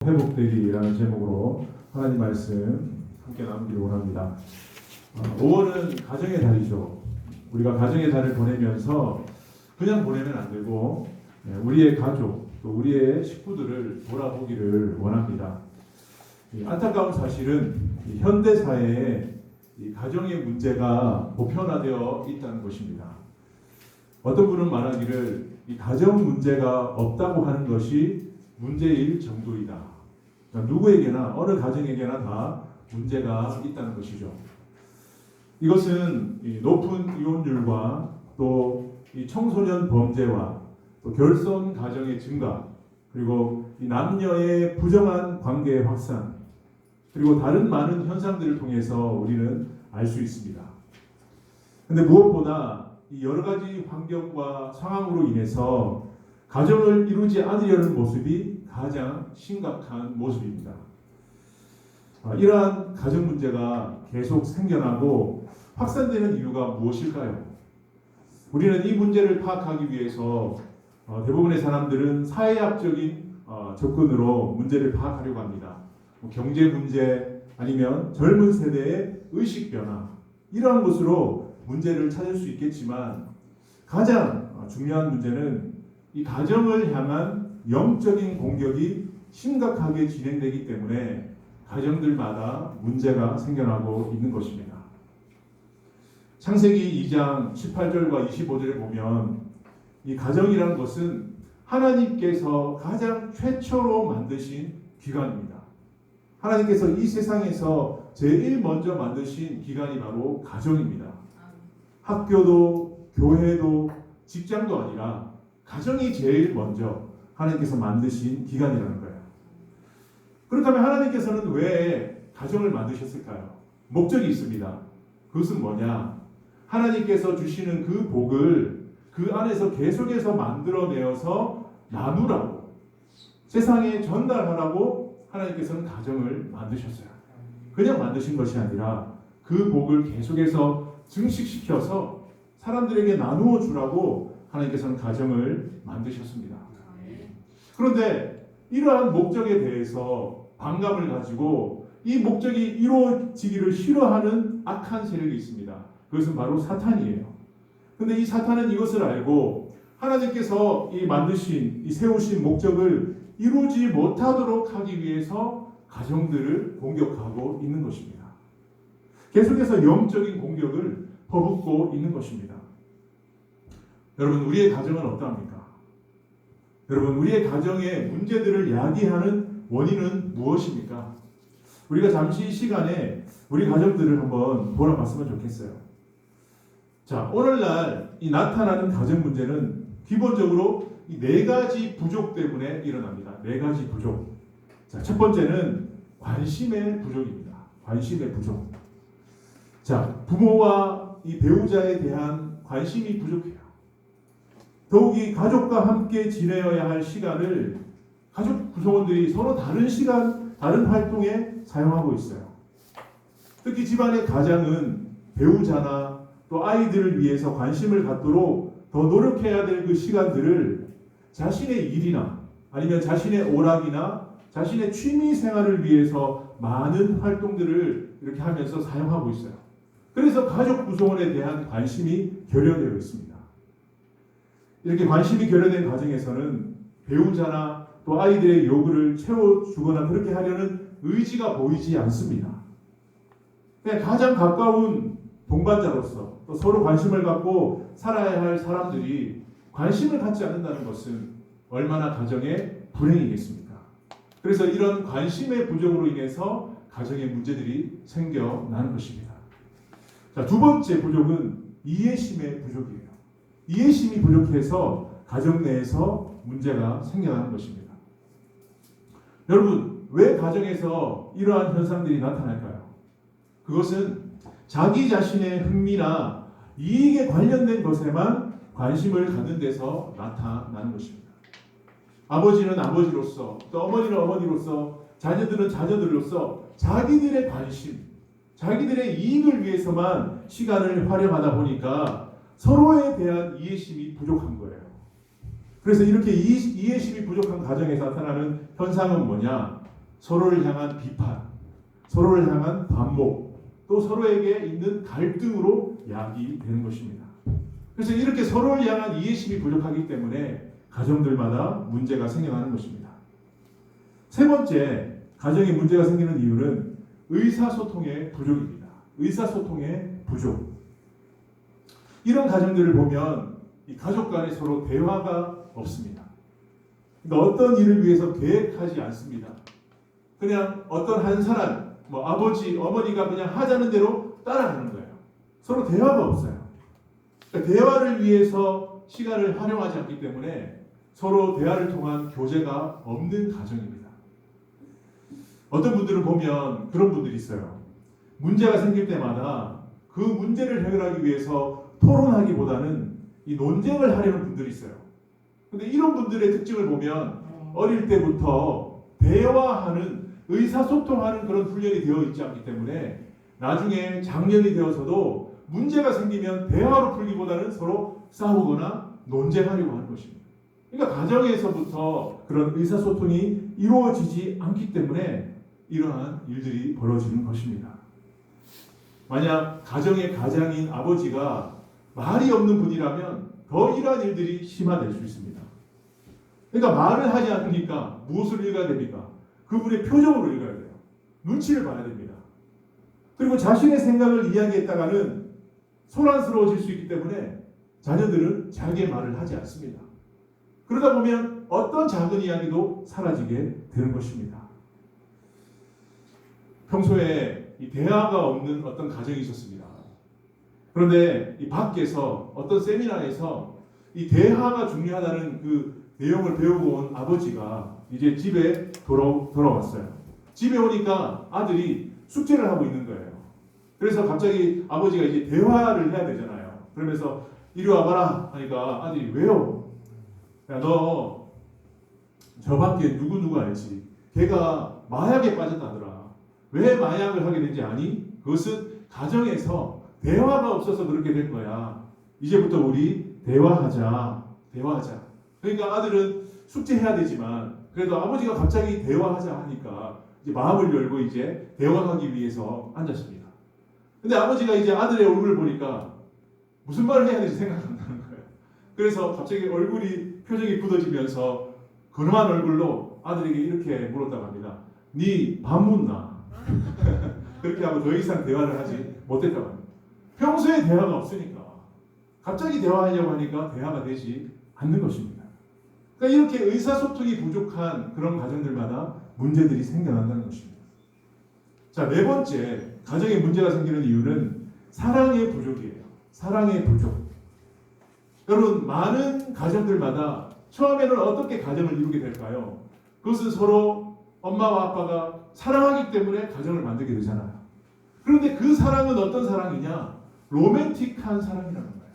회복되리라는 제목으로 하나님 말씀 함께 나누기를 원합니다. 5월은 가정의 달이죠. 우리가 가정의 달을 보내면서 그냥 보내면 안 되고 우리의 가족 또 우리의 식구들을 돌아보기를 원합니다. 안타까운 사실은 현대 사회에 이 가정의 문제가 보편화되어 있다는 것입니다. 어떤 분은 말하기를 이 가정 문제가 없다고 하는 것이 문제일 정도이다. 그러니까 누구에게나 어느 가정에게나 다 문제가 있다는 것이죠. 이것은 이 높은 이혼율과 또 이 청소년 범죄와 또 결손 가정의 증가, 그리고 이 남녀의 부정한 관계의 확산, 그리고 다른 많은 현상들을 통해서 우리는 알 수 있습니다. 그런데 무엇보다 이 여러 가지 환경과 상황으로 인해서 가정을 이루지 않으려는 모습이 가장 심각한 모습입니다. 이러한 가정 문제가 계속 생겨나고 확산되는 이유가 무엇일까요? 우리는 이 문제를 파악하기 위해서 대부분의 사람들은 사회학적인 접근으로 문제를 파악하려고 합니다. 경제 문제 아니면 젊은 세대의 의식 변화, 이러한 것으로 문제를 찾을 수 있겠지만 가장 중요한 문제는 이 가정을 향한 영적인 공격이 심각하게 진행되기 때문에 가정들마다 문제가 생겨나고 있는 것입니다. 창세기 2장 18절과 25절에 보면 이 가정이라는 것은 하나님께서 가장 최초로 만드신 기관입니다. 하나님께서 이 세상에서 제일 먼저 만드신 기관이 바로 가정입니다. 학교도 교회도 직장도 아니라 가정이 제일 먼저 하나님께서 만드신 기관이라는 거예요. 그렇다면 하나님께서는 왜 가정을 만드셨을까요? 목적이 있습니다. 그것은 뭐냐? 하나님께서 주시는 그 복을 그 안에서 계속해서 만들어내어서 나누라고, 세상에 전달하라고 하나님께서는 가정을 만드셨어요. 그냥 만드신 것이 아니라 그 복을 계속해서 증식시켜서 사람들에게 나누어 주라고 하나님께서는 가정을 만드셨습니다. 그런데 이러한 목적에 대해서 반감을 가지고 이 목적이 이루어지기를 싫어하는 악한 세력이 있습니다. 그것은 바로 사탄이에요. 그런데 이 사탄은 이것을 알고 하나님께서 이 만드신, 이 세우신 목적을 이루지 못하도록 하기 위해서 가정들을 공격하고 있는 것입니다. 계속해서 영적인 공격을 퍼붓고 있는 것입니다. 여러분, 우리의 가정은 어떠합니까? 여러분, 우리의 가정의 문제들을 야기하는 원인은 무엇입니까? 우리가 잠시 이 시간에 우리 가정들을 한번 돌아봤으면 좋겠어요. 자, 오늘날 이 나타나는 가정 문제는 기본적으로 이 네 가지 부족 때문에 일어납니다. 네 가지 부족. 자, 첫 번째는 관심의 부족입니다. 관심의 부족. 자, 부모와 이 배우자에 대한 관심이 부족해요. 더욱이 가족과 함께 지내어야 할 시간을 가족 구성원들이 서로 다른 시간, 다른 활동에 사용하고 있어요. 특히 집안의 가장은 배우자나 또 아이들을 위해서 관심을 갖도록 더 노력해야 될 그 시간들을 자신의 일이나 아니면 자신의 오락이나 자신의 취미 생활을 위해서 많은 활동들을 이렇게 하면서 사용하고 있어요. 그래서 가족 구성원에 대한 관심이 결여되어 있습니다. 이렇게 관심이 결여된 가정에서는 배우자나 또 아이들의 요구를 채워주거나 그렇게 하려는 의지가 보이지 않습니다. 그냥 가장 가까운 동반자로서 또 서로 관심을 갖고 살아야 할 사람들이 관심을 갖지 않는다는 것은 얼마나 가정의 불행이겠습니까? 그래서 이런 관심의 부족으로 인해서 가정의 문제들이 생겨나는 것입니다. 자, 두 번째 부족은 이해심의 부족이에요. 이해심이 부족해서 가정 내에서 문제가 생겨나는 것입니다. 여러분, 왜 가정에서 이러한 현상들이 나타날까요? 그것은 자기 자신의 흥미나 이익에 관련된 것에만 관심을 갖는 데서 나타나는 것입니다. 아버지는 아버지로서, 또 어머니는 어머니로서, 자녀들은 자녀들로서 자기들의 관심, 자기들의 이익을 위해서만 시간을 활용하다 보니까 서로에 대한 이해심이 부족한 거예요. 그래서 이렇게 이해심이 부족한 가정에서 나타나는 현상은 뭐냐? 서로를 향한 비판, 서로를 향한 반목, 또 서로에게 있는 갈등으로 야기되는 것입니다. 그래서 이렇게 서로를 향한 이해심이 부족하기 때문에 가정들마다 문제가 생겨나는 것입니다. 세 번째, 가정에 문제가 생기는 이유는 의사소통의 부족입니다. 의사소통의 부족. 이런 가정들을 보면 이 가족 간에 서로 대화가 없습니다. 그러니까 어떤 일을 위해서 계획하지 않습니다. 그냥 어떤 한 사람, 아버지, 어머니가 그냥 하자는 대로 따라가는 거예요. 서로 대화가 없어요. 그러니까 대화를 위해서 시간을 활용하지 않기 때문에 서로 대화를 통한 교제가 없는 가정입니다. 어떤 분들을 보면 그런 분들이 있어요. 문제가 생길 때마다 그 문제를 해결하기 위해서 토론하기보다는 이 논쟁을 하려는 분들이 있어요. 근데 이런 분들의 특징을 보면 어릴 때부터 대화하는, 의사소통하는 그런 훈련이 되어 있지 않기 때문에 나중에 장년이 되어서도 문제가 생기면 대화로 풀기보다는 서로 싸우거나 논쟁하려고 하는 것입니다. 그러니까 가정에서부터 그런 의사소통이 이루어지지 않기 때문에 이러한 일들이 벌어지는 것입니다. 만약 가정의 가장인 아버지가 말이 없는 분이라면 더 이러한 일들이 심화될 수 있습니다. 그러니까 말을 하지 않으니까 무엇을 읽어야 됩니까? 그분의 표정으로 읽어야 돼요. 눈치를 봐야 됩니다. 그리고 자신의 생각을 이야기했다가는 소란스러워질 수 있기 때문에 자녀들은 자기의 말을 하지 않습니다. 그러다 보면 어떤 작은 이야기도 사라지게 되는 것입니다. 평소에 이 대화가 없는 어떤 가정이 있었습니다. 그런데 이 밖에서 어떤 세미나에서 이 대화가 중요하다는 그 내용을 배우고 온 아버지가 이제 집에 돌아왔어요. 집에 오니까 아들이 숙제를 하고 있는 거예요. 그래서 갑자기 아버지가 이제 대화를 해야 되잖아요. 그러면서 이리 와봐라 하니까 아들이 왜요? 야, 너 저밖에 누구 알지? 걔가 마약에 빠졌다더라. 왜 마약을 하게 된지 아니? 그것은 가정에서 대화가 없어서 그렇게 된 거야. 이제부터 우리 대화하자. 그러니까 아들은 숙제해야 되지만 그래도 아버지가 갑자기 대화하자 하니까 이제 마음을 열고 이제 대화하기 위해서 앉았습니다. 근데 아버지가 이제 아들의 얼굴을 보니까 무슨 말을 해야 될지 생각 안 나는 거예요. 그래서 갑자기 표정이 굳어지면서 근엄한 얼굴로 아들에게 이렇게 물었다고 합니다. 네 밥 묻나? 그렇게 하고 더 이상 대화를 하지 못했다고 합니다. 평소에 대화가 없으니까 갑자기 대화하려고 하니까 대화가 되지 않는 것입니다. 그러니까 이렇게 의사소통이 부족한 그런 가정들마다 문제들이 생겨난다는 것입니다. 자, 네 번째, 가정에 문제가 생기는 이유는 사랑의 부족이에요. 사랑의 부족. 여러분, 많은 가정들마다 처음에는 어떻게 가정을 이루게 될까요? 그것은 서로 엄마와 아빠가 사랑하기 때문에 가정을 만들게 되잖아요. 그런데 그 사랑은 어떤 사랑이냐? 로맨틱한 사랑이라는 거예요.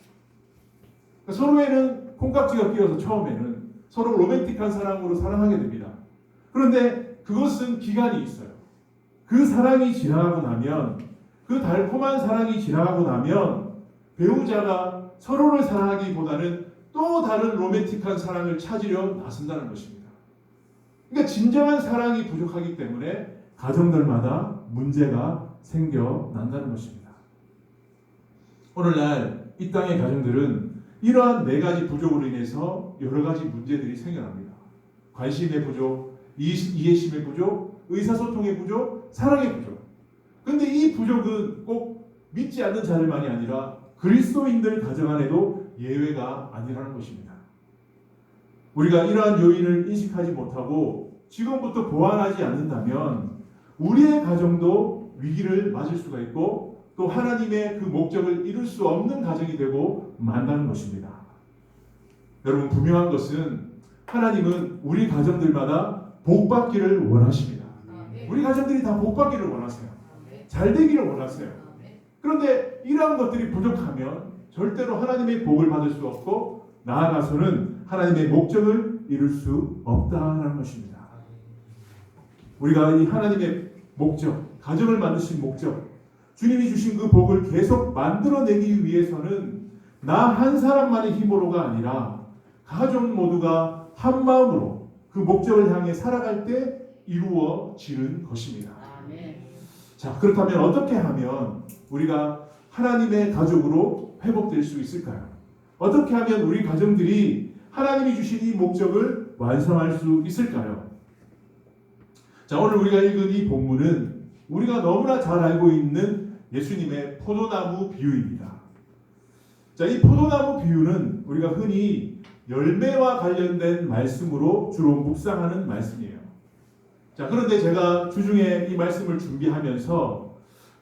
그러니까 서로에는 콩깍지가 끼어서 처음에는 서로 로맨틱한 사랑으로 사랑하게 됩니다. 그런데 그것은 기간이 있어요. 그 사랑이 지나가고 나면, 그 달콤한 사랑이 지나가고 나면 배우자가 서로를 사랑하기보다는 또 다른 로맨틱한 사랑을 찾으려 나선다는 것입니다. 그러니까 진정한 사랑이 부족하기 때문에 가정들마다 문제가 생겨난다는 것입니다. 오늘날 이 땅의 가정들은 이러한 네 가지 부족으로 인해서 여러 가지 문제들이 생겨납니다. 관심의 부족, 이해심의 부족, 의사소통의 부족, 사랑의 부족. 그런데 이 부족은 꼭 믿지 않는 자들만이 아니라 그리스도인들 가정 안에도 예외가 아니라는 것입니다. 우리가 이러한 요인을 인식하지 못하고 지금부터 보완하지 않는다면 우리의 가정도 위기를 맞을 수가 있고 또 하나님의 그 목적을 이룰 수 없는 가정이 되고 만다는 것입니다. 여러분, 분명한 것은 하나님은 우리 가정들마다 복받기를 원하십니다. 우리 가정들이 다 복받기를 원하세요. 잘 되기를 원하세요. 그런데 이러한 것들이 부족하면 절대로 하나님의 복을 받을 수 없고 나아가서는 하나님의 목적을 이룰 수 없다는 것입니다. 우리가 이 하나님의 목적, 가정을 만드신 목적, 주님이 주신 그 복을 계속 만들어내기 위해서는 나 한 사람만의 힘으로가 아니라 가족 모두가 한 마음으로 그 목적을 향해 살아갈 때 이루어지는 것입니다. 자, 그렇다면 어떻게 하면 우리가 하나님의 가족으로 회복될 수 있을까요? 어떻게 하면 우리 가정들이 하나님이 주신 이 목적을 완성할 수 있을까요? 자, 오늘 우리가 읽은 이 본문은 우리가 너무나 잘 알고 있는 예수님의 포도나무 비유입니다. 자, 이 포도나무 비유는 우리가 흔히 열매와 관련된 말씀으로 주로 묵상하는 말씀이에요. 자, 그런데 제가 주중에 이 말씀을 준비하면서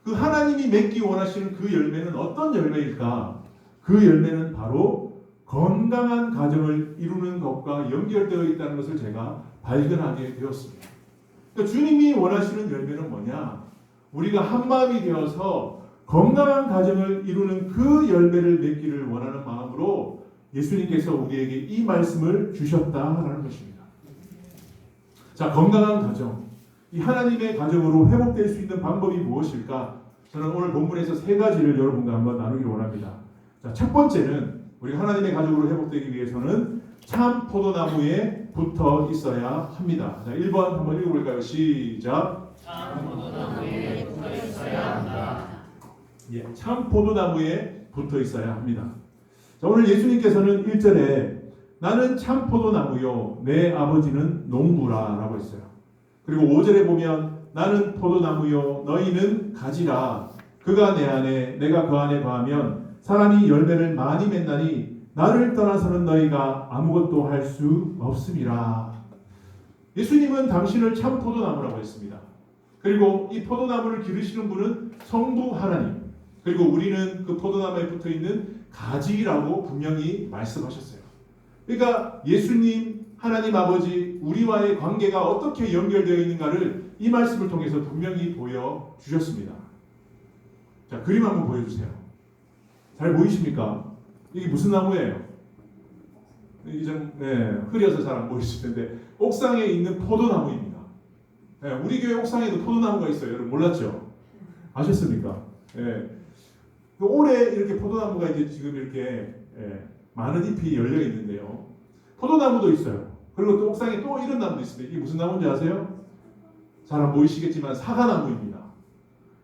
그 하나님이 맺기 원하시는 그 열매는 어떤 열매일까? 그 열매는 바로 건강한 가정을 이루는 것과 연결되어 있다는 것을 제가 발견하게 되었습니다. 그러니까 주님이 원하시는 열매는 뭐냐? 우리가 한 마음이 되어서 건강한 가정을 이루는 그 열매를 맺기를 원하는 마음으로 예수님께서 우리에게 이 말씀을 주셨다라는 것입니다. 자, 건강한 가정, 이 하나님의 가정으로 회복될 수 있는 방법이 무엇일까? 저는 오늘 본문에서 세 가지를 여러분과 한번 나누기를 원합니다. 자, 첫 번째는 우리 하나님의 가족으로 회복되기 위해서는 참 포도나무에 붙어 있어야 합니다. 자, 1번 한번 읽어볼까요? 시작. 참 포도나무에 붙어 있어야 한다. 예, 참 포도나무에 붙어 있어야 합니다. 자, 오늘 예수님께서는 1절에 나는 참 포도나무요 내 아버지는 농부라 라고 했어요. 그리고 5절에 보면 나는 포도나무요 너희는 가지라 그가 내 안에 내가 그 안에 거하면 사람이 열매를 많이 맺나니 나를 떠나서는 너희가 아무것도 할 수 없음이라. 예수님은 당신을 참 포도나무라고 했습니다. 그리고 이 포도나무를 기르시는 분은 성부 하나님, 그리고 우리는 그 포도나무에 붙어있는 가지라고 분명히 말씀하셨어요. 그러니까 예수님, 하나님 아버지, 우리와의 관계가 어떻게 연결되어 있는가를 이 말씀을 통해서 분명히 보여주셨습니다. 자, 그림 한번 보여주세요. 잘 보이십니까? 이게 무슨 나무예요? 이게 좀 흐려서 잘 안 보이실 텐데 옥상에 있는 포도나무입니다. 네, 우리 교회 옥상에도 포도나무가 있어요. 여러분 몰랐죠? 아셨습니까? 네. 올해 이렇게 포도나무가 이제 지금 이렇게 많은 잎이 열려 있는데요. 포도나무도 있어요. 그리고 또 옥상에 또 이런 나무도 있습니다. 이게 무슨 나무인지 아세요? 잘 안 보이시겠지만 사과나무입니다.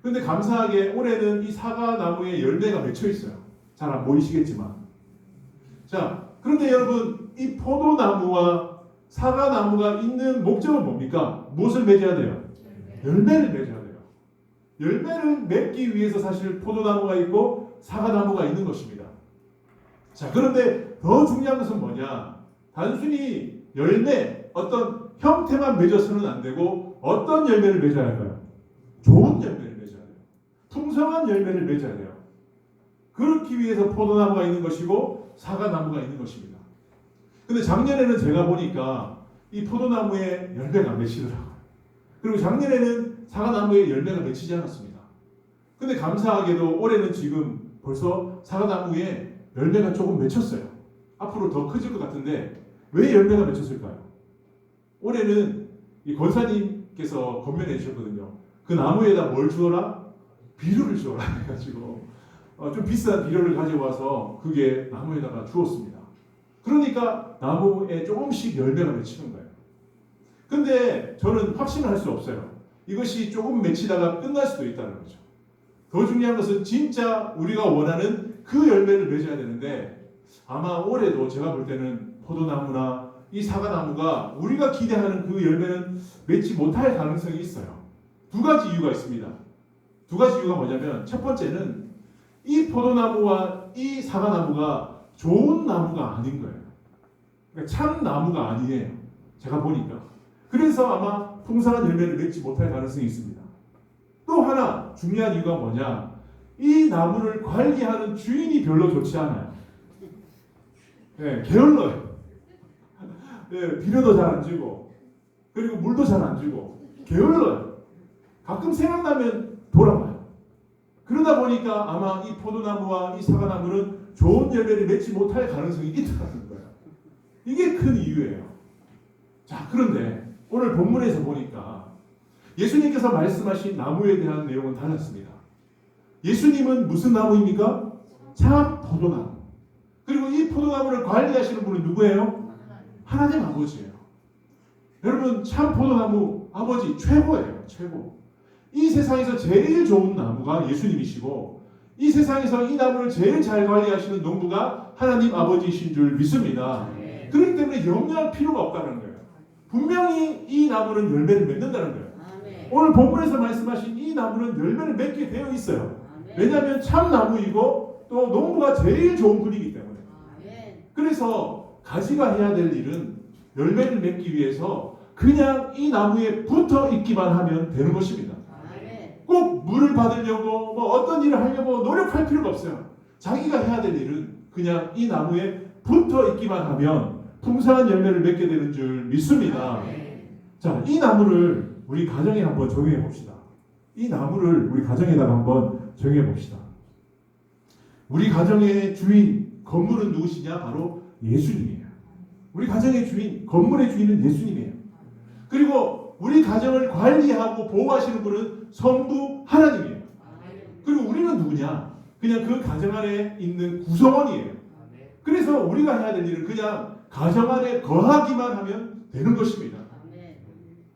그런데 감사하게 올해는 이 사과나무에 열매가 맺혀 있어요. 잘 안 보이시겠지만. 자, 그런데 여러분 이 포도나무와 사과나무가 있는 목적은 뭡니까? 무엇을 맺어야 돼요? 열매를 맺어야 돼요. 열매를 맺기 위해서 사실 포도나무가 있고 사과나무가 있는 것입니다. 자, 그런데 더 중요한 것은 뭐냐? 단순히 열매, 어떤 형태만 맺어서는 안 되고 어떤 열매를 맺어야 할까요? 좋은 열매를 맺어야 돼요. 풍성한 열매를 맺어야 돼요. 그렇기 위해서 포도나무가 있는 것이고 사과나무가 있는 것입니다. 근데 작년에는 제가 보니까 이 포도나무에 열매가 맺히더라고요. 그리고 작년에는 사과나무에 열매가 맺히지 않았습니다. 근데 감사하게도 올해는 지금 벌써 사과나무에 열매가 조금 맺혔어요. 앞으로 더 커질 것 같은데 왜 열매가 맺혔을까요? 올해는 이 권사님께서 권면해 주셨거든요. 그 나무에다 뭘 주어라? 비료를 주어라 해가지고 좀 비싼 비료를 가져와서 그게 나무에다가 주었습니다. 그러니까 나무에 조금씩 열매가 맺히는 거예요. 근데 저는 확신을 할 수 없어요. 이것이 조금 맺히다가 끝날 수도 있다는 거죠. 더 중요한 것은 진짜 우리가 원하는 그 열매를 맺어야 되는데 아마 올해도 제가 볼 때는 포도나무나 이 사과나무가 우리가 기대하는 그 열매는 맺지 못할 가능성이 있어요. 두 가지 이유가 있습니다. 두 가지 이유가 뭐냐면 첫 번째는 이 포도나무와 이 사과나무가 좋은 나무가 아닌 거예요. 그러니까 참 나무가 아니에요. 제가 보니까. 그래서 아마 풍성한 열매를 맺지 못할 가능성이 있습니다. 또 하나 중요한 이유가 뭐냐? 이 나무를 관리하는 주인이 별로 좋지 않아요. 게을러요. 비료도 잘 안 주고 그리고 물도 잘 안 주고 게을러요. 가끔 생각나면 돌아와요. 그러다 보니까 아마 이 포도나무와 이 사과나무는 좋은 열매를 맺지 못할 가능성이 있다는 거예요. 이게 큰 이유예요. 자, 그런데 오늘 본문에서 보니까 예수님께서 말씀하신 나무에 대한 내용은 달랐습니다. 예수님은 무슨 나무입니까? 참 포도나무. 그리고 이 포도나무를 관리하시는 분은 누구예요? 하나님 아버지예요. 여러분 참 포도나무 아버지 최고예요. 최고. 이 세상에서 제일 좋은 나무가 예수님이시고 이 세상에서 이 나무를 제일 잘 관리하시는 농부가 하나님 아버지이신 줄 믿습니다. 그렇기 때문에 염려할 필요가 없다는 거예요. 분명히 이 나무는 열매를 맺는다는 거예요. 오늘 본문에서 말씀하신 이 나무는 열매를 맺게 되어 있어요. 왜냐하면 참나무이고 또 농부가 제일 좋은 분이기 때문에. 그래서 가지가 해야 될 일은 열매를 맺기 위해서 그냥 이 나무에 붙어 있기만 하면 되는 것입니다. 꼭 물을 받으려고 뭐 어떤 일을 하려고 노력할 필요가 없어요. 자기가 해야 될 일은 그냥 이 나무에 붙어 있기만 하면 풍성한 열매를 맺게 되는 줄 믿습니다. 자, 이 나무를 우리 가정에 한번 적용해 봅시다. 이 나무를 우리 가정에다가 한번 적용해 봅시다. 우리 가정의 주인, 건물은 누구시냐? 바로 예수님이에요. 우리 가정의 주인, 건물의 주인은 예수님이에요. 그리고 우리 가정을 관리하고 보호하시는 분은 성부 하나님이에요. 그리고 우리는 누구냐? 그냥 그 가정 안에 있는 구성원이에요. 그래서 우리가 해야 될 일은 그냥 가정 안에 거하기만 하면 되는 것입니다.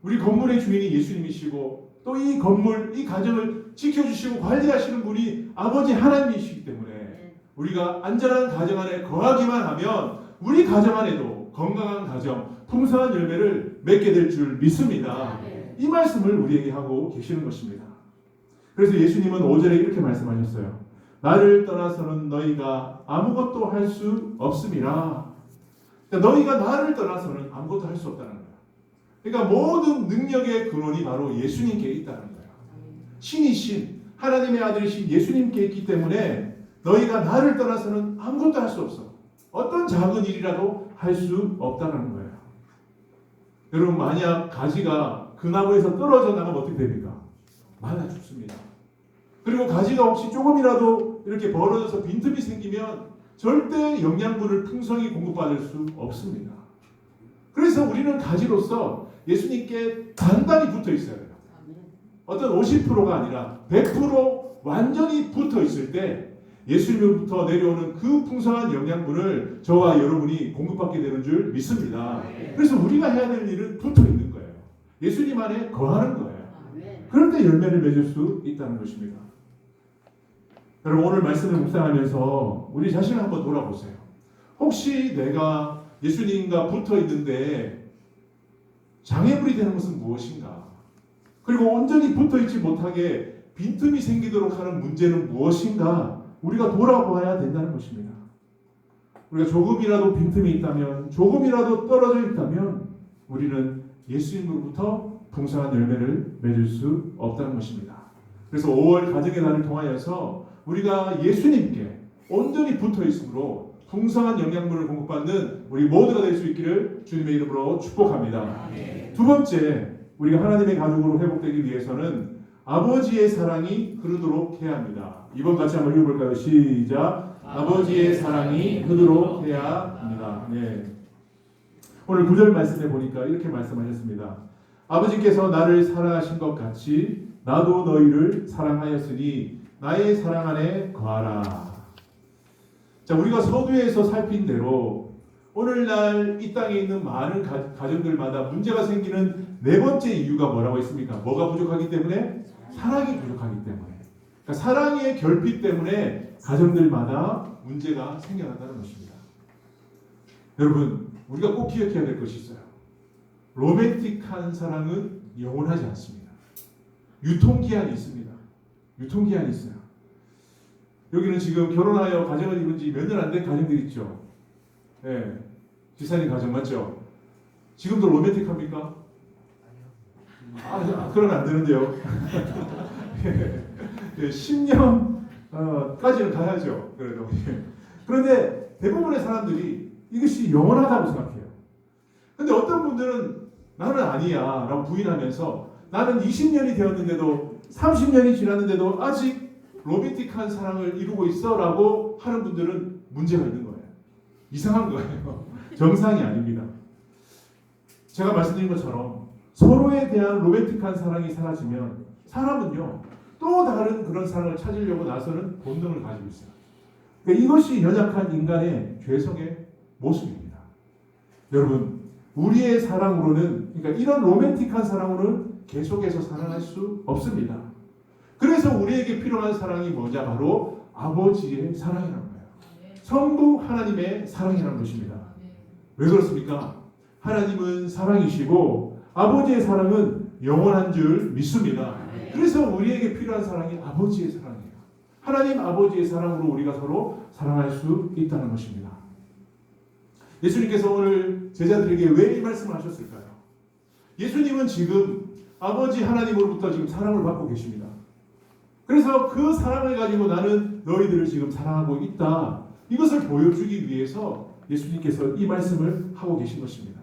우리 건물의 주인이 예수님이시고 또 이 건물, 이 가정을 지켜주시고 관리하시는 분이 아버지 하나님이시기 때문에 우리가 안전한 가정 안에 거하기만 하면 우리 가정 안에도 건강한 가정, 풍성한 열매를 맺게 될 줄 믿습니다. 이 말씀을 우리에게 하고 계시는 것입니다. 그래서 예수님은 5절에 이렇게 말씀하셨어요. 나를 떠나서는 너희가 아무것도 할 수 없음이라. 그러니까 너희가 나를 떠나서는 아무것도 할 수 없다는 거예요. 그러니까 모든 능력의 근원이 바로 예수님께 있다는 거예요. 신이신 하나님의 아들이신 예수님께 있기 때문에 너희가 나를 떠나서는 아무것도 할 수 없어. 어떤 작은 일이라도 할 수 없다는 거예요. 여러분, 만약 가지가 그 나무에서 떨어져 나가면 어떻게 됩니까? 말라 죽습니다. 그리고 가지가 혹시 조금이라도 이렇게 벌어져서 빈틈이 생기면 절대 영양분을 풍성히 공급받을 수 없습니다. 그래서 우리는 가지로서 예수님께 단단히 붙어 있어야 돼요. 어떤 50%가 아니라 100% 완전히 붙어 있을 때 예수님으로부터 내려오는 그 풍성한 영양분을 저와 여러분이 공급받게 되는 줄 믿습니다. 그래서 우리가 해야 될 일은 붙어 있는 거예요. 예수님 안에 거하는 거예요. 그럴 때 열매를 맺을 수 있다는 것입니다. 여러분, 오늘 말씀을 묵상하면서 우리 자신을 한번 돌아보세요. 혹시 내가 예수님과 붙어 있는데 장애물이 되는 것은 무엇인가? 그리고 온전히 붙어 있지 못하게 빈틈이 생기도록 하는 문제는 무엇인가? 우리가 돌아봐야 된다는 것입니다. 우리가 조금이라도 빈틈이 있다면, 조금이라도 떨어져 있다면 우리는 예수님으로부터 풍성한 열매를 맺을 수 없다는 것입니다. 그래서 5월 가정의 날을 통하여서 우리가 예수님께 온전히 붙어 있으므로 풍성한 영양분을 공급받는 우리 모두가 될 수 있기를 주님의 이름으로 축복합니다. 두 번째, 우리가 하나님의 가족으로 회복되기 위해서는 아버지의 사랑이 흐르도록 해야 합니다. 이번 같이 한번 읽어볼까요? 시작. 아버지의 사랑이 흐르도록 해야 합니다. 네. 오늘 9절 말씀에 보니까 이렇게 말씀하셨습니다. 아버지께서 나를 사랑하신 것 같이 나도 너희를 사랑하였으니 나의 사랑 안에 거하라. 자, 우리가 서두에서 살핀 대로 오늘날 이 땅에 있는 많은 가정들마다 문제가 생기는 네 번째 이유가 뭐라고 했습니까? 뭐가 부족하기 때문에? 사랑이 부족하기 때문에. 그러니까 사랑의 결핍 때문에 가정들마다 문제가 생겨난다는 것입니다. 여러분, 우리가 꼭 기억해야 될 것이 있어요. 로맨틱한 사랑은 영원하지 않습니다. 유통기한이 있습니다. 유통기한이 있어요. 여기는 지금 결혼하여 가정을 이룬 지 몇 년 안 된 가정들 있죠. 네. 지사님 가정 맞죠? 지금도 로맨틱합니까? 그러면 안 되는데요. 10년까지는 가야죠. 그래도. 그런데 대부분의 사람들이 이것이 영원하다고 생각해요. 근데 어떤 분들은 나는 아니야 라고 부인하면서 나는 20년이 되었는데도 30년이 지났는데도 아직 로맨틱한 사랑을 이루고 있어 라고 하는 분들은 문제가 있는 거예요. 이상한 거예요. 정상이 아닙니다. 제가 말씀드린 것처럼 서로에 대한 로맨틱한 사랑이 사라지면 사람은요 또 다른 그런 사랑을 찾으려고 나서는 본능을 가지고 있어요. 그러니까 이것이 연약한 인간의 죄성의 모습입니다. 여러분, 우리의 사랑으로는 그러니까 이런 로맨틱한 사랑으로는 계속해서 사랑할 수 없습니다. 그래서 우리에게 필요한 사랑이 뭐냐? 바로 아버지의 사랑이라는 거예요. 성부 하나님의 사랑이라는 것입니다. 왜 그렇습니까? 하나님은 사랑이시고 아버지의 사랑은 영원한 줄 믿습니다. 그래서 우리에게 필요한 사랑이 아버지의 사랑이에요. 하나님 아버지의 사랑으로 우리가 서로 사랑할 수 있다는 것입니다. 예수님께서 오늘 제자들에게 왜 이 말씀을 하셨을까요? 예수님은 지금 아버지 하나님으로부터 지금 사랑을 받고 계십니다. 그래서 그 사랑을 가지고 나는 너희들을 지금 사랑하고 있다. 이것을 보여주기 위해서 예수님께서 이 말씀을 하고 계신 것입니다.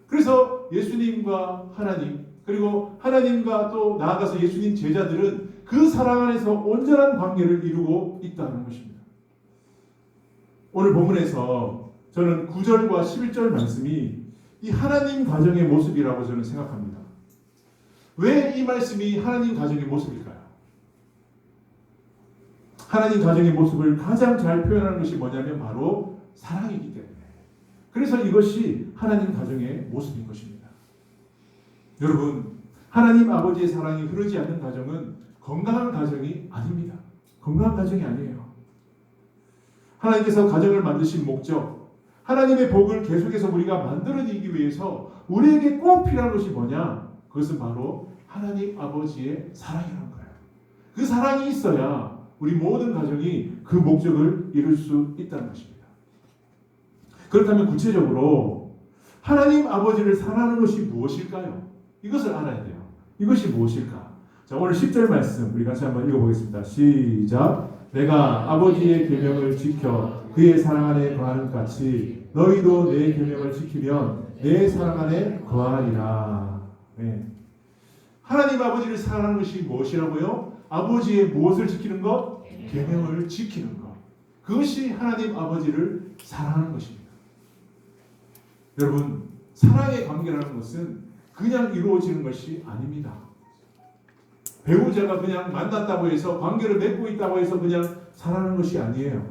그래서 예수님과 하나님, 그리고 하나님과 또 나아가서 예수님 제자들은 그 사랑 안에서 온전한 관계를 이루고 있다는 것입니다. 오늘 본문에서 저는 9절과 11절 말씀이 이 하나님 가정의 모습이라고 저는 생각합니다. 왜 이 말씀이 하나님 가정의 모습일까요? 하나님 가정의 모습을 가장 잘 표현하는 것이 뭐냐면 바로 사랑이기 때문에. 그래서 이것이 하나님 가정의 모습인 것입니다. 여러분, 하나님 아버지의 사랑이 흐르지 않는 가정은 건강한 가정이 아닙니다. 건강한 가정이 아니에요. 하나님께서 가정을 만드신 목적, 하나님의 복을 계속해서 우리가 만들어내기 위해서 우리에게 꼭 필요한 것이 뭐냐? 그것은 바로 하나님 아버지의 사랑이라는 거예요. 그 사랑이 있어야 우리 모든 가정이 그 목적을 이룰 수 있다는 것입니다. 그렇다면 구체적으로 하나님 아버지를 사랑하는 것이 무엇일까요? 이것을 알아야 돼요. 이것이 무엇일까? 자, 오늘 10절 말씀 우리 같이 한번 읽어보겠습니다. 시작. 내가 아버지의 계명을 지켜 그의 사랑 안에 거하는 같이 너희도 내 계명을 지키면 내 사랑 안에 거하리라. 네. 하나님 아버지를 사랑하는 것이 무엇이라고요? 아버지의 무엇을 지키는 것? 계명을 지키는 것. 그것이 하나님 아버지를 사랑하는 것입니다. 여러분, 사랑의 관계라는 것은 그냥 이루어지는 것이 아닙니다. 배우자가 그냥 만났다고 해서 관계를 맺고 있다고 해서 그냥 사랑하는 것이 아니에요.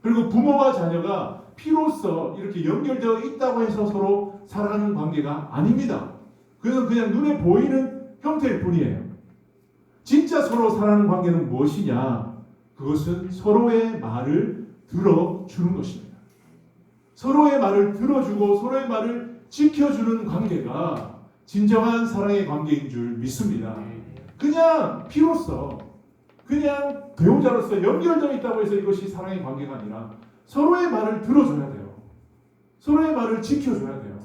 그리고 부모와 자녀가 피로써 이렇게 연결되어 있다고 해서 서로 사랑하는 관계가 아닙니다. 그건 그냥 눈에 보이는 형태일 뿐이에요. 진짜 서로 사랑하는 관계는 무엇이냐? 그것은 서로의 말을 들어주는 것입니다. 서로의 말을 들어주고 서로의 말을 지켜주는 관계가 진정한 사랑의 관계인 줄 믿습니다. 그냥 피로써, 그냥 배우자로서 연결되어 있다고 해서 이것이 사랑의 관계가 아니라 서로의 말을 들어줘야 돼요. 서로의 말을 지켜줘야 돼요.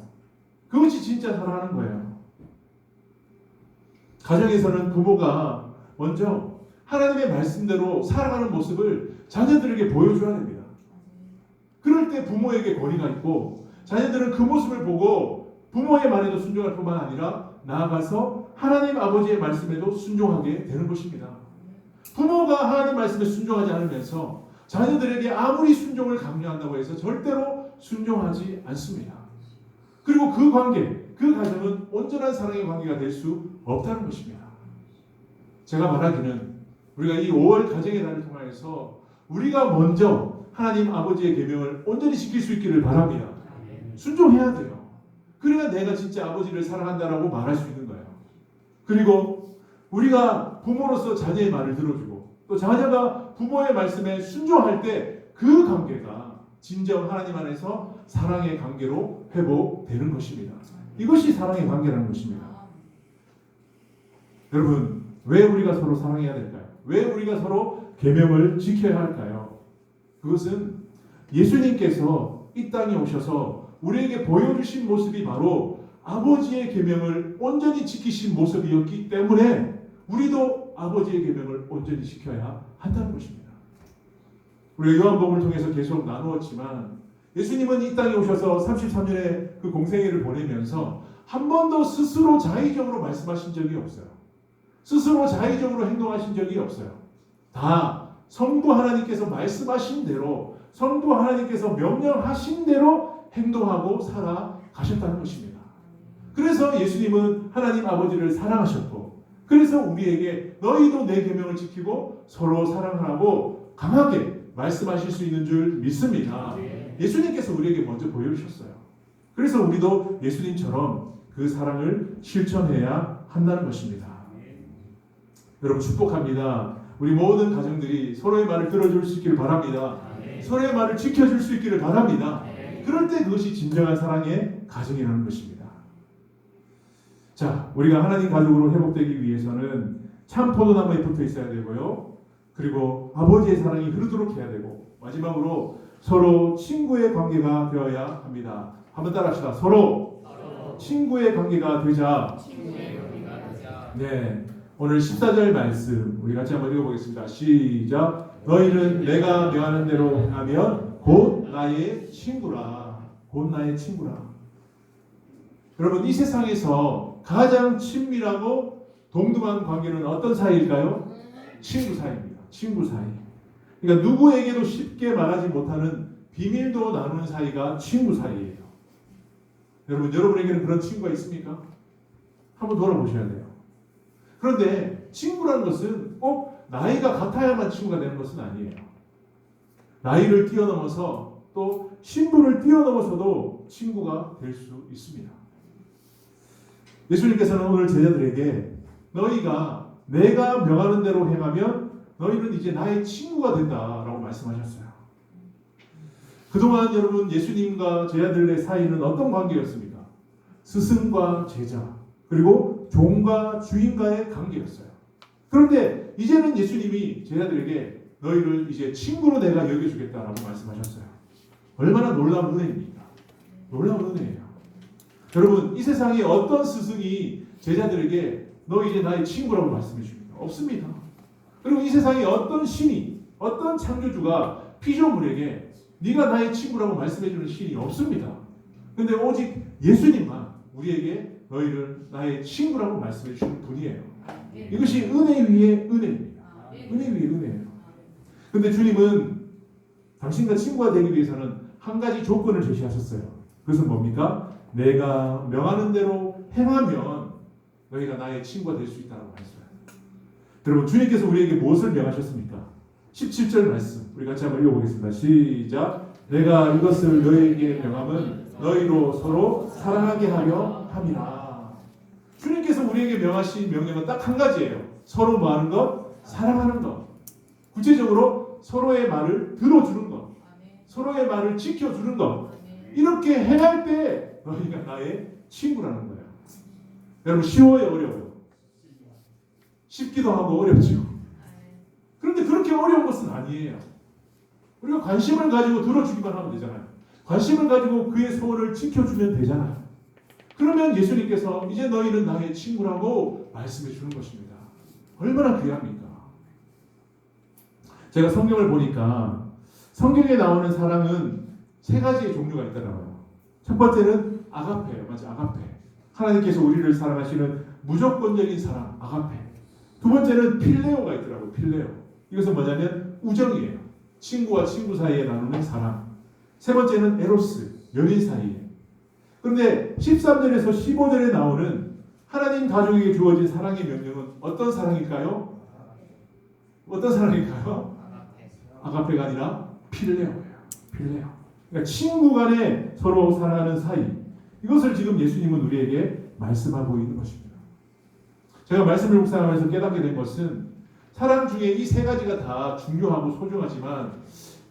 그것이 진짜 사랑하는 거예요. 가정에서는 부모가 먼저 하나님의 말씀대로 살아가는 모습을 자녀들에게 보여줘야 됩니다. 그럴 때 부모에게 권위가 있고 자녀들은 그 모습을 보고 부모의 말에도 순종할 뿐만 아니라 나아가서 하나님 아버지의 말씀에도 순종하게 되는 것입니다. 부모가 하나님 말씀에 순종하지 않으면서 자녀들에게 아무리 순종을 강요한다고 해서 절대로 순종하지 않습니다. 그리고 그 관계, 그 가정은 온전한 사랑의 관계가 될 수 없다는 것입니다. 제가 말하기는 우리가 이 5월 가정의 날을 통해서 우리가 먼저 하나님 아버지의 계명을 온전히 지킬 수 있기를 바랍니다. 순종해야 돼요. 그래야 내가 진짜 아버지를 사랑한다라고 말할 수 있는 거예요. 그리고 우리가 부모로서 자녀의 말을 들어주고 또 자녀가 부모의 말씀에 순종할 때 그 관계가 진정 하나님 안에서 사랑의 관계로 회복되는 것입니다. 이것이 사랑의 관계라는 것입니다. 여러분, 왜 우리가 서로 사랑해야 될까요? 왜 우리가 서로 계명을 지켜야 할까요? 그것은 예수님께서 이 땅에 오셔서 우리에게 보여주신 모습이 바로 아버지의 계명을 온전히 지키신 모습이었기 때문에 우리도 아버지의 계명을 온전히 지켜야 한다는 것입니다. 우리가 요한복음을 통해서 계속 나누었지만 예수님은 이 땅에 오셔서 33년의 그 공생애를 보내면서 한 번도 스스로 자의적으로 말씀하신 적이 없어요. 스스로 자의적으로 행동하신 적이 없어요. 다 성부 하나님께서 말씀하신 대로, 성부 하나님께서 명령하신 대로 행동하고 살아가셨다는 것입니다. 그래서 예수님은 하나님 아버지를 사랑하셨고, 그래서 우리에게 너희도 내 계명을 지키고 서로 사랑하라고 강하게 말씀하실 수 있는 줄 믿습니다. 예수님께서 우리에게 먼저 보여주셨어요. 그래서 우리도 예수님처럼 그 사랑을 실천해야 한다는 것입니다. 여러분 축복합니다. 우리 모든 가정들이 서로의 말을 들어줄 수 있기를 바랍니다. 서로의 말을 지켜줄 수 있기를 바랍니다. 그럴 때 그것이 진정한 사랑의 가정이라는 것입니다. 자, 우리가 하나님 가족으로 회복되기 위해서는 참 포도나무에 붙어 있어야 되고요. 그리고 아버지의 사랑이 흐르도록 해야 되고, 마지막으로 서로 친구의 관계가 되어야 합니다. 한번 따라합시다. 서로 친구의 관계가 되자. 네, 오늘 14절 말씀 우리 같이 한번 읽어보겠습니다. 시작. 너희는 내가 명하는 대로 하면 곧 나의 친구라. 곧 나의 친구라. 여러분, 이 세상에서 가장 친밀하고 동등한 관계는 어떤 사이일까요? 친구 사이입니다. 친구 사이. 그러니까 누구에게도 쉽게 말하지 못하는 비밀도 나누는 사이가 친구 사이예요. 여러분에게는 그런 친구가 있습니까? 한번 돌아보셔야 돼요. 그런데 친구라는 것은 꼭 나이가 같아야만 친구가 되는 것은 아니에요. 나이를 뛰어넘어서 또 신분을 뛰어넘어서도 친구가 될 수 있습니다. 예수님께서는 오늘 제자들에게 너희가 내가 명하는 대로 행하면 너희는 이제 나의 친구가 된다라고 말씀하셨어요. 그동안 여러분 예수님과 제자들의 사이는 어떤 관계였습니까? 스승과 제자, 그리고 종과 주인과의 관계였어요. 그런데 이제는 예수님이 제자들에게 너희를 이제 친구로 내가 여겨주겠다라고 말씀하셨어요. 얼마나 놀라운 은혜입니까? 놀라운 은혜예요. 여러분, 이 세상에 어떤 스승이 제자들에게 너 이제 나의 친구라고 말씀해 줍니까? 없습니다. 그리고 이 세상에 어떤 신이, 어떤 창조주가 피조물에게 네가 나의 친구라고 말씀해 주는 신이 없습니다. 근데 오직 예수님만 우리에게 너희를 나의 친구라고 말씀해 주시는 분이에요. 이것이 은혜 위에 은혜입니다. 은혜 위에 은혜예요. 근데 주님은 당신과 친구가 되기 위해서는 한 가지 조건을 제시하셨어요. 그것은 뭡니까? 내가 명하는 대로 행하면 너희가 나의 친구가 될 수 있다고 하셨어요. 여러분, 주님께서 우리에게 무엇을 명하셨습니까? 17절 말씀 우리 같이 한번 읽어보겠습니다. 시작. 내가 이것을 너희에게 명함은 너희로 서로 사랑하게 하려 함이라. 주님께서 우리에게 명하신 명령은 딱 한 가지예요. 서로 뭐 하는 것? 사랑하는 것. 구체적으로 서로의 말을 들어주는 것. 서로의 말을 지켜주는 것. 이렇게 행할 때 너희가 나의 친구라는 거예요. 여러분, 쉬워요, 어려워요? 쉽기도 하고 어렵죠. 그런데 그렇게 어려운 것은 아니에요. 우리가 관심을 가지고 들어주기만 하면 되잖아요. 관심을 가지고 그의 소원을 지켜주면 되잖아요. 그러면 예수님께서 이제 너희는 나의 친구라고 말씀해 주는 것입니다. 얼마나 귀합니까? 제가 성경을 보니까 성경에 나오는 사랑은 세 가지의 종류가 있더라고요. 첫 번째는 아가페예요. 맞죠? 아가페. 하나님께서 우리를 사랑하시는 무조건적인 사랑, 아가페. 두 번째는 필레오가 있더라고요. 필레오. 이것은 뭐냐면 우정이에요. 친구와 친구 사이에 나누는 사랑. 세 번째는 에로스, 연인 사이에. 그런데 13절에서 15절에 나오는 하나님 가족에게 주어진 사랑의 명령은 어떤 사랑일까요? 어떤 사랑일까요? 아가페가 아니라 필레오예요. 필레오. 그러니까 친구 간에 서로 사랑하는 사이. 이것을 지금 예수님은 우리에게 말씀하고 있는 것입니다. 제가 말씀을 묵상하면서 깨닫게 된 것은 사랑 중에 이 세 가지가 다 중요하고 소중하지만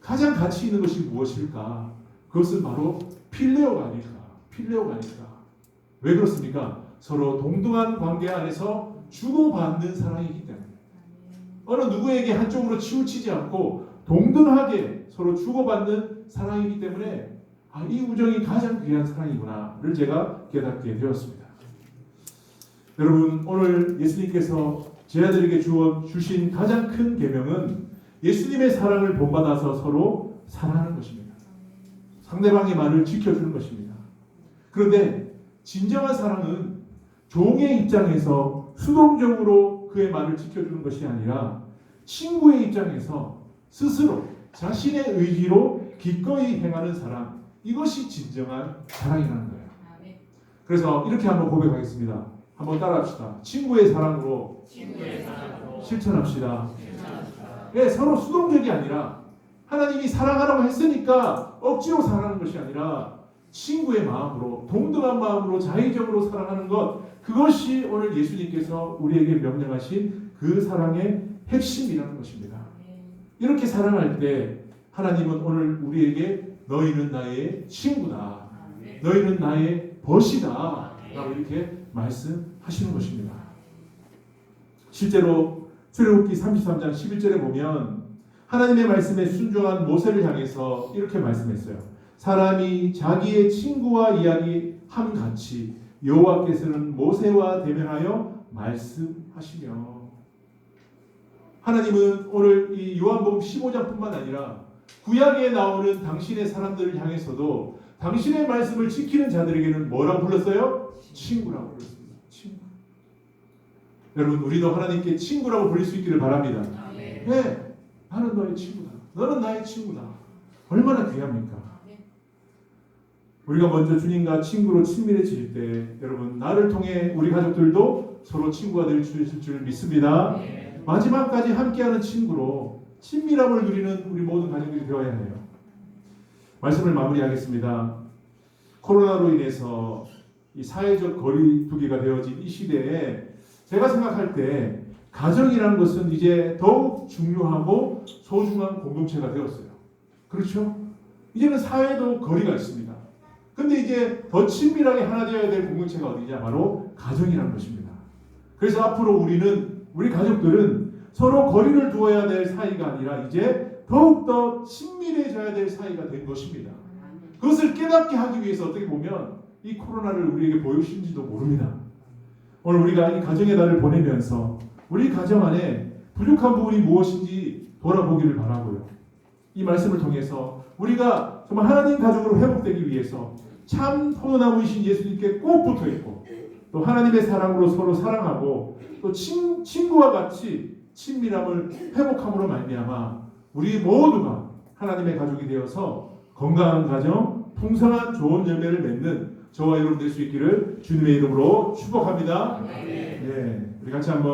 가장 가치 있는 것이 무엇일까? 그것은 바로 필레오가 아닐까? 필레오가 아닐까? 왜 그렇습니까? 서로 동등한 관계 안에서 주고받는 사랑이기 때문에 어느 누구에게 한쪽으로 치우치지 않고 동등하게 서로 주고받는 사랑이기 때문에 이 우정이 가장 귀한 사랑이구나를 제가 깨닫게 되었습니다. 여러분, 오늘 예수님께서 제자들에게 주신 가장 큰 계명은 예수님의 사랑을 본받아서 서로 사랑하는 것입니다. 상대방의 말을 지켜주는 것입니다. 그런데 진정한 사랑은 종의 입장에서 수동적으로 그의 말을 지켜주는 것이 아니라 친구의 입장에서 스스로 자신의 의지로 기꺼이 행하는 사랑, 이것이 진정한 사랑이라는 거예요. 그래서 이렇게 한번 고백하겠습니다. 한번 따라합시다. 친구의 사랑으로 실천합시다. 네, 서로 수동적이 아니라 하나님이 사랑하라고 했으니까 억지로 사랑하는 것이 아니라 친구의 마음으로 동등한 마음으로 자의적으로 사랑하는 것, 그것이 오늘 예수님께서 우리에게 명령하신 그 사랑의 핵심이라는 것입니다. 이렇게 사랑할 때 하나님은 오늘 우리에게 너희는 나의 친구다, 너희는 나의 벗이다 라고 이렇게 말씀하시는 것입니다. 실제로 출애굽기 33장 11절에 보면 하나님의 말씀에 순종한 모세를 향해서 이렇게 말씀했어요. 사람이 자기의 친구와 이야기함 같이 여호와께서는 모세와 대면하여 말씀하시며, 하나님은 오늘 이 요한복음 15장뿐만 아니라 구약에 나오는 당신의 사람들을 향해서도 당신의 말씀을 지키는 자들에게는 뭐라고 불렀어요? 친구라고 불렀습니다. 친구. 여러분, 우리도 하나님께 친구라고 부를 수 있기를 바랍니다. 네, 나는 너의 친구다. 너는 나의 친구다. 얼마나 귀합니까? 우리가 먼저 주님과 친구로 친밀해질 때 여러분, 나를 통해 우리 가족들도 서로 친구가 될 줄 믿습니다. 마지막까지 함께하는 친구로 친밀함을 누리는 우리 모든 가족들이 되어야 해요. 말씀을 마무리하겠습니다. 코로나로 인해서 이 사회적 거리두기가 되어진 이 시대에 제가 생각할 때 가정이라는 것은 이제 더욱 중요하고 소중한 공동체가 되었어요. 그렇죠? 이제는 사회도 거리가 있습니다. 근데 이제 더 친밀하게 하나 되어야 될 공동체가 어디냐? 바로 가정이라는 것입니다. 그래서 앞으로 우리 가족들은 서로 거리를 두어야 될 사이가 아니라 이제 더욱더 친밀해져야 될 사이가 된 것입니다. 그것을 깨닫게 하기 위해서 어떻게 보면 이 코로나를 우리에게 보여주신지도 모릅니다. 오늘 우리가 이 가정의 달을 보내면서 우리 가정 안에 부족한 부분이 무엇인지 돌아보기를 바라고요. 이 말씀을 통해서 우리가 정말 하나님 가족으로 회복되기 위해서 참 포도나무이신 예수님께 꼭 붙어있고 또 하나님의 사랑으로 서로 사랑하고 또 친구와 같이 친밀함을 회복함으로 말미암아 우리 모두가 하나님의 가족이 되어서 건강한 가정, 풍성한 좋은 열매를 맺는 저와 여러분 될 수 있기를 주님의 이름으로 축복합니다. 네, 우리 같이 한번